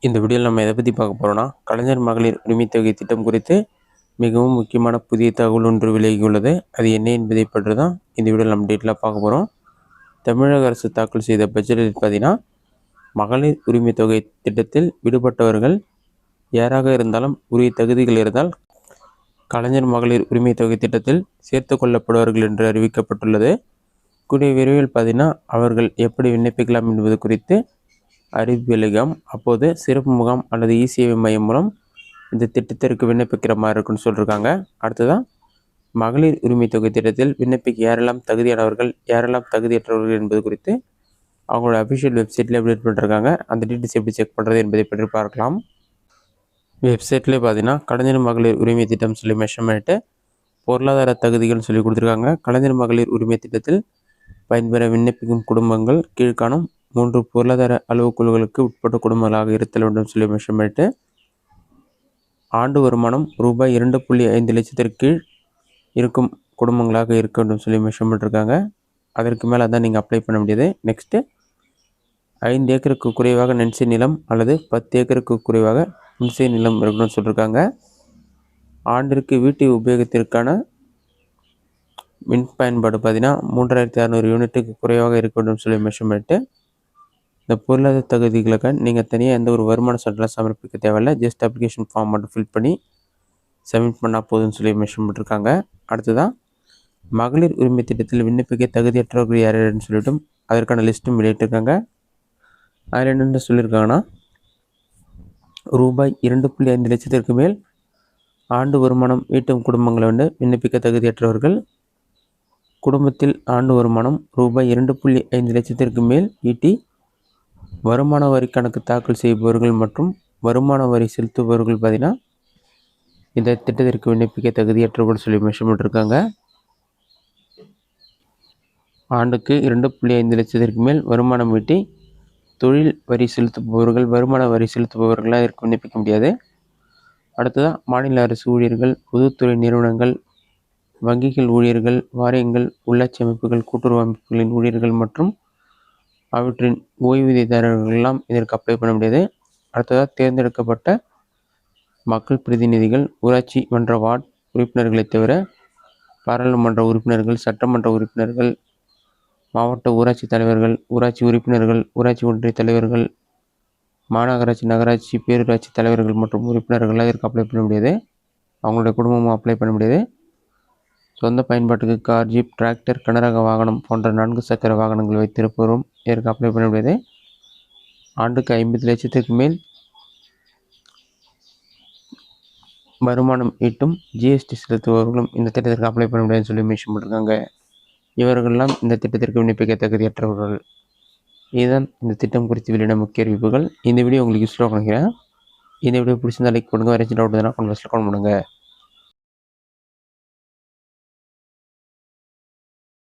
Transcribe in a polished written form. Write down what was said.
இந்த வீடியோவில் நம்ம எதை பற்றி பார்க்க போகிறோம்னா, கலைஞர் மகளிர் உரிமைத் தொகை திட்டம் குறித்து மிகவும் முக்கியமான புதிய தகவல் ஒன்று விலகியுள்ளது. அது என்ன என்பதை பற்றி தான் இந்த வீடியோவில் நம்ம டீட்டெயிலாக பார்க்க போகிறோம். தமிழக அரசு தாக்கல் செய்த பட்ஜெட்டில் பார்த்தீங்கன்னா, மகளிர் உரிமைத் தொகை திட்டத்தில் விடுபட்டவர்கள் யாராக இருந்தாலும் உரிய தகுதிகள் இருந்தால் கலைஞர் மகளிர் உரிமைத் தொகை திட்டத்தில் சேர்த்து கொள்ளப்படுவார்கள் என்று அறிவிக்கப்பட்டுள்ளது. கூடிய விரைவில் பார்த்தீங்கன்னா அவர்கள் எப்படி விண்ணப்பிக்கலாம் என்பது குறித்து அறிவிப்பு வெளியாகும். அப்போது சிறப்பு முகாம் அல்லது இ-சேவை மையம் மூலம் இந்த திட்டத்திற்கு விண்ணப்பிக்கிற மாதிரி இருக்குன்னு சொல்லியிருக்காங்க. அடுத்ததான் மகளிர் உரிமை தொகை திட்டத்தில் விண்ணப்பிக்க யாரெல்லாம் தகுதியானவர்கள் யாரெல்லாம் தகுதியற்றவர்கள் என்பது குறித்து அவங்களோட அஃபிஷியல் வெப்சைட்டில் அப்டேட் பண்ணிருக்காங்க. அந்த டீட்டெயில்ஸ் எப்படி செக் பண்ணுறது என்பதை பற்றி பார்க்கலாம். வெப்சைட்லேயே பார்த்தீங்கன்னா கலைஞர் மகளிர் உரிமை திட்டம் சொல்லி மென்ஷன் பண்ணிட்டு பொருளாதார தகுதிகள்னு சொல்லி கொடுத்துருக்காங்க. கலைஞர் மகளிர் உரிமை திட்டத்தில் பயன்பெற விண்ணப்பிக்கும் குடும்பங்கள் கீழ்காணும் 3 பொருளாதார அளவுக்குழுக்களுக்கு உட்பட்ட குடும்பங்களாக இருத்தல் வேண்டும் சொல்லி மென்ஷன் பண்ணிட்டு ஆண்டு வருமானம் ரூபாய் 2.5 லட்சத்திற்கு கீழ் இருக்கும் குடும்பங்களாக இருக்க வேண்டும் சொல்லி மென்ஷன் பண்ணிருக்காங்க. அதற்கு மேலே தான் நீங்கள் அப்ளை பண்ண முடியாது. நெக்ஸ்ட்டு 5 ஏக்கருக்கு குறைவாக நென்சை நிலம் அல்லது 10 ஏக்கருக்கு குறைவாக நென்சை நிலம் இருக்கணும்னு சொல்லியிருக்காங்க. ஆண்டிற்கு வீட்டு உபயோகத்திற்கான மின் பயன்பாடு பார்த்தீங்கன்னா 3600 யூனிட்டுக்கு குறைவாக இருக்க வேண்டும் சொல்லி மென்ஷன் பண்ணிட்டு இந்த பொருளாதார தகுதிகளுக்கு நீங்கள் தனியாக எந்த ஒரு வருமான சான்றிதழ் சமர்ப்பிக்க தேவையில்லை. ஜஸ்ட் அப்ளிகேஷன் ஃபார்ம் மட்டும் ஃபில் பண்ணி சப்மிட் பண்ணால் போதும்னு சொல்லி மென்ஷன் பண்ணிருக்காங்க. அடுத்ததான் மகளிர் உரிமை திட்டத்தில் விண்ணப்பிக்க தகுதியற்றவர்கள் யாருன்னு சொல்லிட்டும் அதற்கான லிஸ்ட்டும் வெளியிட்டிருக்காங்க. அதில் என்னென்ன சொல்லியிருக்காங்கன்னா ரூபாய் 2.5 லட்சத்திற்கு மேல் ஆண்டு வருமானம் ஈட்டும் குடும்பங்களை விண்ணப்பிக்க தகுதியற்றவர்கள், குடும்பத்தில் ஆண்டு வருமானம் ரூபாய் 2.5 லட்சத்திற்கு மேல் ஈட்டி வருமான வரி கணக்கு தாக்கல் செய்பவர்கள் மற்றும் வருமான வரி செலுத்துபவர்கள் பார்த்தீங்கன்னா இந்த திட்டத்திற்கு விண்ணப்பிக்க தகுதியற்றவர்கள் சொல்லி மென்ஷன் பண்ணிருக்காங்க. ஆண்டுக்கு 2.5 லட்சத்திற்கு மேல் வருமானம் ஈட்டி தொழில் வரி செலுத்துபவர்கள் வருமான வரி செலுத்துபவர்களாக இதற்கு விண்ணப்பிக்க முடியாது. அடுத்ததாக மாநில அரசு ஊழியர்கள், பொதுத்துறை நிறுவனங்கள், வங்கிகள் ஊழியர்கள், வாரியங்கள், உள்ளாட்சி அமைப்புகள், கூட்டுறவு அமைப்புகளின் ஊழியர்கள் மற்றும் அவற்றின் ஓய்வூதியதாரர்களெல்லாம் இதற்கு அப்ளை பண்ண முடியாது. அடுத்ததாக தேர்ந்தெடுக்கப்பட்ட மக்கள் பிரதிநிதிகள், ஊராட்சி மன்ற வார்டு உறுப்பினர்களை தவிர பாராளுமன்ற உறுப்பினர்கள், சட்டமன்ற உறுப்பினர்கள், மாவட்ட ஊராட்சி தலைவர்கள், ஊராட்சி உறுப்பினர்கள், ஊராட்சி ஒன்றிய தலைவர்கள், மாநகராட்சி, நகராட்சி, பேரூராட்சி தலைவர்கள் மற்றும் உறுப்பினர்களாக இதற்கு அப்ளை பண்ண முடியாது. அவங்களுடைய குடும்பமும் அப்ளை பண்ண முடியாது. சொந்த பயன்பாட்டுக்கு கார், ஜீப், டிராக்டர், கனரக வாகனம் போன்ற 4 சக்கர வாகனங்கள் வைத்திருப்பவரும் இதற்கு அப்ளை பண்ண முடியாது. ஆண்டுக்கு 50 லட்சத்திற்கு மேல் வருமானம் ஈட்டும் ஜிஎஸ்டி செலுத்துபவர்களும் இந்த திட்டத்திற்கு அப்ளை பண்ண முடியாதுன்னு சொல்லி மென்ஷன் பண்ணிருக்காங்க. இவர்களெல்லாம் இந்த திட்டத்திற்கு விண்ணப்பிக்க தகுதியற்றவர்கள். இதுதான் இந்த திட்டம் குறித்து வெளியிட முக்கிய அறிவிப்புகள். இந்த வீடியோ உங்களுக்கு யூஸ்ஃபுல்லாக நினைக்கிறேன். இந்த வீடியோ பிடிச்சிருந்தா லைக் பண்ணுங்கள். வேறு டவுட் இருந்தால் கமெண்ட் பாக்ஸில் கமெண்ட் பண்ணுங்கள்.